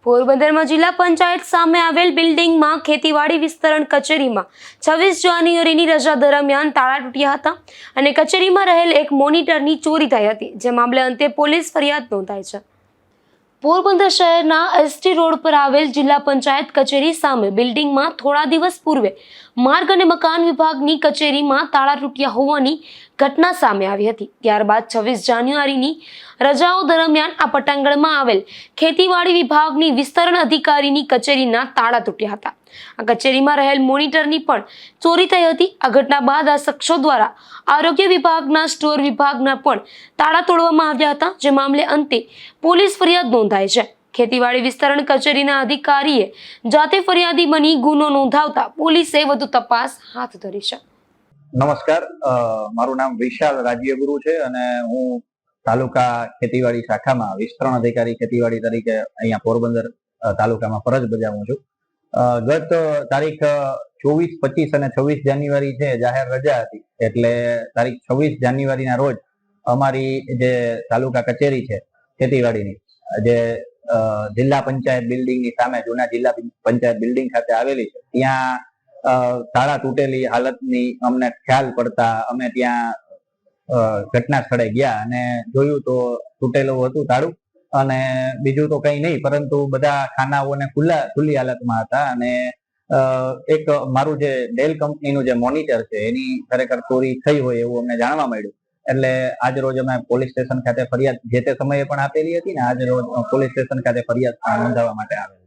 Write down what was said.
પોરબંદરમાં જિલ્લા પંચાયત સામે આવેલ બિલ્ડિંગમાં ખેતીવાડી વિસ્તરણ કચેરીમાં 26 જાન્યુઆરીની રજા દરમિયાન તાળા તૂટ્યા હતા અને કચેરીમાં રહેલ એક મોનિટરની ચોરી થઈ હતી, જે મામલે અંતે પોલીસ ફરિયાદ નોંધાઈ છે। પોરબંદર શહેરના એસટી રોડ પર આવેલ જિલ્લા પંચાયત કચેરી સામે બિલ્ડિંગમાં થોડા દિવસ પૂર્વે માર્ગ અને મકાન વિભાગની કચેરીમાં તાળા તૂટ્યા હોવાની ઘટના સામે આવી હતી। ત્યારબાદ 26 જાન્યુઆરીની રજાઓ દરમિયાન આ પટાંગણમાં આવેલ ખેતીવાડી વિભાગની વિસ્તરણ અધિકારીની કચેરીના તાળા તૂટ્યા હતા। આ કચેરીમાં રહેલ મોનિટરની પણ ચોરી થઈ હતી। આ ઘટના બાદ આ શખ્સો દ્વારા આરોગ્ય વિભાગના સ્ટોર વિભાગના પણ તાળા તોડવામાં આવ્યા હતા, જે મામલે અંતે પોલીસ ફરિયાદ નોંધાઈ છે। ખેતીવાડી વિસ્તરણ કચેરીના અધિકારીએ જાતે ફરિયાદી બની ગુનો નોંધાવતા પોલીસે વધુ તપાસ હાથ ધરી છે। નમસ્કાર, મારું નામ વિશાલ રાજ્યગુરુ છે અને હું તાલુકા ખેતીવાડી શાખામાં વિસ્તરણ અધિકારી ખેતીવાડી તરીકે અહીંયા પોરબંદર તાલુકામાં ફરજ બજાવું છું। ગત તારીખ 24, 25 અને 26 જાન્યુઆરી છે જાહેર રજા હતી, એટલે તારીખ 26 જાન્યુઆરીના રોજ અમારી જે તાલુકા કચેરી છે ખેતીવાડીની, જે જિલ્લા પંચાયત બિલ્ડિંગની સામે જૂના જિલ્લા પંચાયત બિલ્ડિંગ ખાતે આવેલી છે, ત્યાં તાળા તૂટેલી હાલતની અમને ખ્યાલ પડતા અમે ત્યાં ઘટના સ્થળે ગયા અને જોયું તો તૂટેલું હતું તાળું, અને બીજું તો કઈ નહીં, પરંતુ બધા ખાનાઓને ખુલ્લી હાલતમાં હતા અને એક મારું જે ડેલ કંપનીનું જે મોનિટર છે એની ખરેખર ચોરી થઈ હોય એવું અમને જાણવા મળ્યું। એટલે આજ રોજ અમે પોલીસ સ્ટેશન ખાતે ફરિયાદ જે તે સમયે પણ આપેલી હતી ને આજ રોજ પોલીસ સ્ટેશન ખાતે ફરિયાદ નોંધાવવા માટે આવે।